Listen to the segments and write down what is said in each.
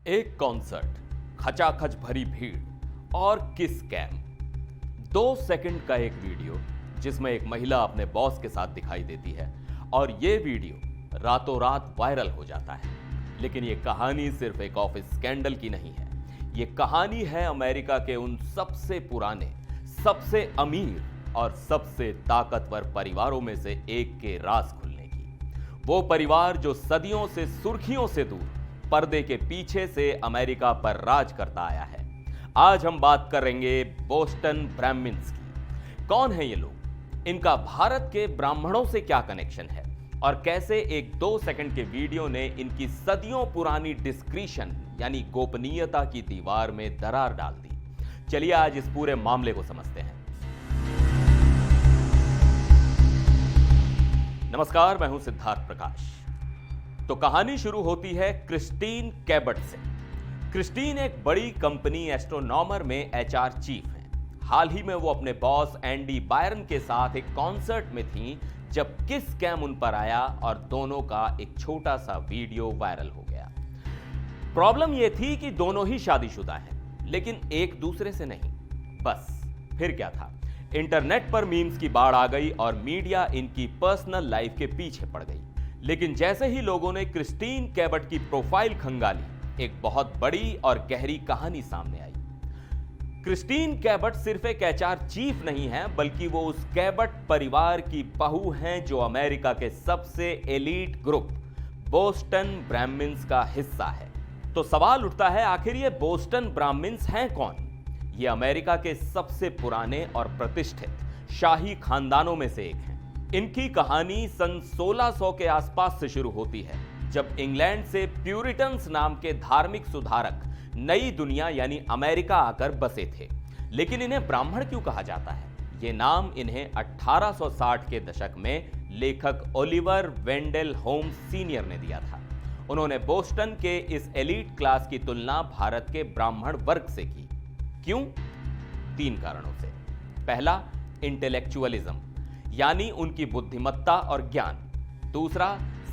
एक कॉन्सर्ट, खचाखच भरी भीड़ और किस कैम। 2 सेकंड का एक वीडियो जिसमें एक महिला अपने बॉस के साथ दिखाई देती है और यह वीडियो रातों रात वायरल हो जाता है। लेकिन यह कहानी सिर्फ एक ऑफिस स्कैंडल की नहीं है। यह कहानी है अमेरिका के उन सबसे पुराने, सबसे अमीर और सबसे ताकतवर परिवारों में से एक के राज खुलने की। वो परिवार जो सदियों से सुर्खियों से दूर पर्दे के पीछे से अमेरिका पर राज करता आया है। आज हम बात करेंगे बोस्टन ब्राह्मिन्स की। कौन है ये लोग, इनका भारत के ब्राह्मणों से क्या कनेक्शन है और कैसे एक 2 सेकंड के वीडियो ने इनकी सदियों पुरानी डिस्क्रिशन यानी गोपनीयता की दीवार में दरार डाल दी। चलिए आज इस पूरे मामले को समझते हैं। नमस्कार, मैं हूं सिद्धार्थ प्रकाश। तो कहानी शुरू होती है क्रिस्टीन कैबट से। क्रिस्टीन एक बड़ी कंपनी एस्ट्रोनॉमर में एचआर चीफ हैं। हाल ही में वो अपने बॉस एंडी बायरन के साथ एक कॉन्सर्ट में थीं जब किस कैम उन पर आया और दोनों का एक छोटा सा वीडियो वायरल हो गया। प्रॉब्लम यह थी कि दोनों ही शादीशुदा हैं, लेकिन एक दूसरे से नहीं। बस फिर क्या था, इंटरनेट पर मीम्स की बाढ़ आ गई और मीडिया इनकी पर्सनल लाइफ के पीछे पड़ गई। लेकिन जैसे ही लोगों ने क्रिस्टीन कैबट की प्रोफाइल खंगाली, एक बहुत बड़ी और गहरी कहानी सामने आई। क्रिस्टीन कैबट सिर्फ एक एचआर चीफ नहीं है, बल्कि वो उस कैबट परिवार की बहू हैं जो अमेरिका के सबसे एलीट ग्रुप बोस्टन ब्राह्मिन्स का हिस्सा है। तो सवाल उठता है, आखिर ये बोस्टन ब्राह्मिन्स हैं कौन? ये अमेरिका के सबसे पुराने और प्रतिष्ठित शाही खानदानों में से एक हैं। इनकी कहानी सन 1600 के आसपास से शुरू होती है, जब इंग्लैंड से प्यूरिटन्स नाम के धार्मिक सुधारक नई दुनिया यानी अमेरिका आकर बसे थे। लेकिन इन्हें ब्राह्मण क्यों कहा जाता है? ये नाम इन्हें 1860 के दशक में लेखक ओलिवर वेंडेल होम्स सीनियर ने दिया था। उन्होंने बोस्टन के इस एलीट क्लास की तुलना भारत के ब्राह्मण वर्ग से की। क्यों? 3 कारणों से। पहला, इंटेलेक्चुअलिज्म यानी उनकी बुद्धिमत्ता और ज्ञान। दूसरा,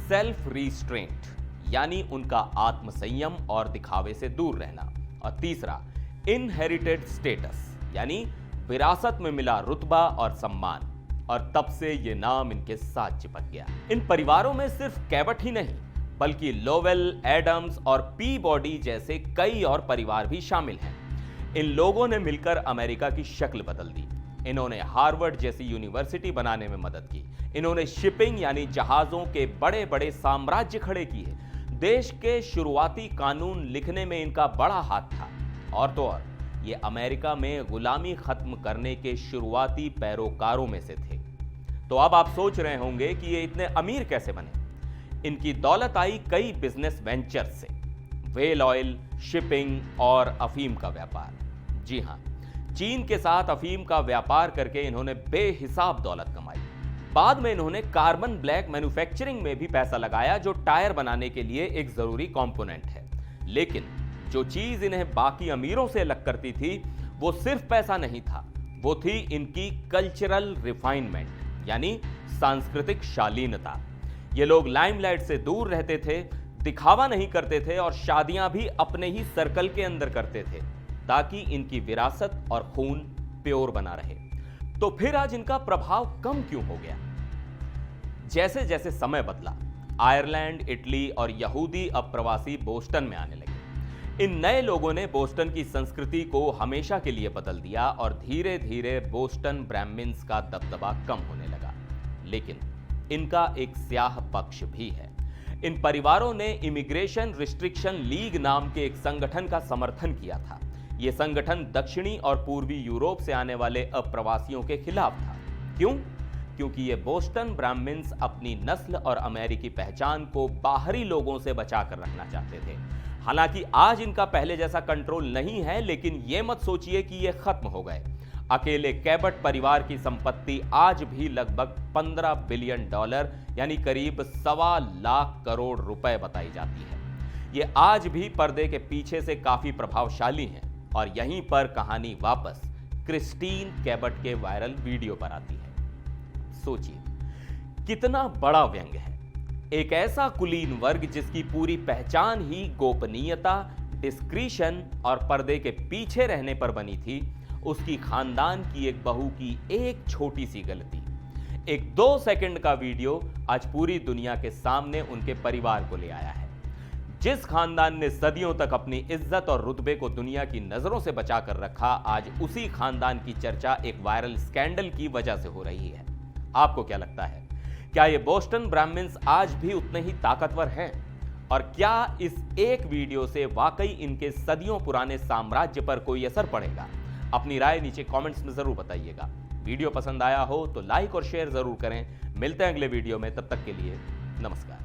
सेल्फ रिस्ट्रेंट यानी उनका आत्मसंयम और दिखावे से दूर रहना। और तीसरा, इनहेरिटेड स्टेटस यानी विरासत में मिला रुतबा और सम्मान। और तब से ये नाम इनके साथ चिपक गया। इन परिवारों में सिर्फ कैबट ही नहीं, बल्कि लोवेल, एडम्स और पीबॉडी जैसे कई और परिवार भी शामिल हैं। इन लोगों ने मिलकर अमेरिका की शक्ल बदल दी। इन्होंने हार्वर्ड जैसी यूनिवर्सिटी बनाने में मदद की। इन्होंने शिपिंग यानी जहाजों के बड़े बड़े साम्राज्य खड़े किए। देश के शुरुआती कानून लिखने में इनका बड़ा हाथ था। और तो और ये अमेरिका में गुलामी खत्म करने के शुरुआती पैरोकारों में से थे। तो अब आप सोच रहे होंगे कि ये इतने अमीर कैसे बने? इनकी दौलत आई कई बिजनेस वेंचर्स से। व्हेल ऑयल, शिपिंग और अफीम का व्यापार। जी हां, चीन के साथ अफीम का व्यापार करके इन्होंने बेहिसाब दौलत कमाई। बाद में इन्होंने कार्बन ब्लैक मैन्युफैक्चरिंग में भी पैसा लगाया, जो टायर बनाने के लिए एक जरूरी कंपोनेंट है। लेकिन जो चीज इन्हें बाकी अमीरों से अलग करती थी, वो सिर्फ पैसा नहीं था, वो थी इनकी कल्चरल रिफाइनमेंट यानी सांस्कृतिक शालीनता। ये लोग लाइमलाइट से दूर रहते थे, दिखावा नहीं करते थे और शादियां भी अपने ही सर्कल के अंदर करते थे, ताकि इनकी विरासत और खून प्योर बना रहे। तो फिर आज इनका प्रभाव कम क्यों हो गया? जैसे जैसे समय बदला, आयरलैंड, इटली और यहूदी अप्रवासी बोस्टन में आने लगे। इन नए लोगों ने बोस्टन की संस्कृति को हमेशा के लिए बदल दिया और धीरे धीरे बोस्टन ब्राह्मिन्स का दबदबा कम होने लगा। लेकिन इनका एक स्याह पक्ष भी है। इन परिवारों ने इमिग्रेशन रिस्ट्रिक्शन लीग नाम के एक संगठन का समर्थन किया था। यह संगठन दक्षिणी और पूर्वी यूरोप से आने वाले अप्रवासियों के खिलाफ था। क्यों? क्योंकि ये बोस्टन ब्राह्मिन्स अपनी नस्ल और अमेरिकी पहचान को बाहरी लोगों से बचाकर रखना चाहते थे। हालांकि आज इनका पहले जैसा कंट्रोल नहीं है, लेकिन यह मत सोचिए कि ये खत्म हो गए। अकेले कैबट परिवार की संपत्ति आज भी लगभग $15 बिलियन यानी करीब 1.25 लाख करोड़ रुपए बताई जाती है। ये आज भी पर्दे के पीछे से काफी प्रभावशाली हैं। और यहीं पर कहानी वापस क्रिस्टीन कैबट के वायरल वीडियो पर आती है। सोचिए कितना बड़ा व्यंग्य है। एक ऐसा कुलीन वर्ग जिसकी पूरी पहचान ही गोपनीयता, डिस्क्रीशन और पर्दे के पीछे रहने पर बनी थी उसकी खानदान की एक बहू की एक छोटी सी गलती। एक 2 सेकंड का वीडियो आज पूरी दुनिया के सामने उनके परिवार को ले आया है। जिस खानदान ने सदियों तक अपनी इज्जत और रुतबे को दुनिया की नजरों से बचा कर रखा, आज उसी खानदान की चर्चा एक वायरल स्कैंडल की वजह से हो रही है। आपको क्या लगता है, क्या ये बोस्टन ब्राह्मण्स आज भी उतने ही ताकतवर हैं? और क्या इस एक वीडियो से वाकई इनके सदियों पुराने साम्राज्य पर कोई असर पड़ेगा? अपनी राय नीचे कमेंट्स में जरूर बताइएगा। वीडियो पसंद आया हो तो लाइक और शेयर जरूर करें। मिलते हैं अगले वीडियो में, तब तक के लिए नमस्कार।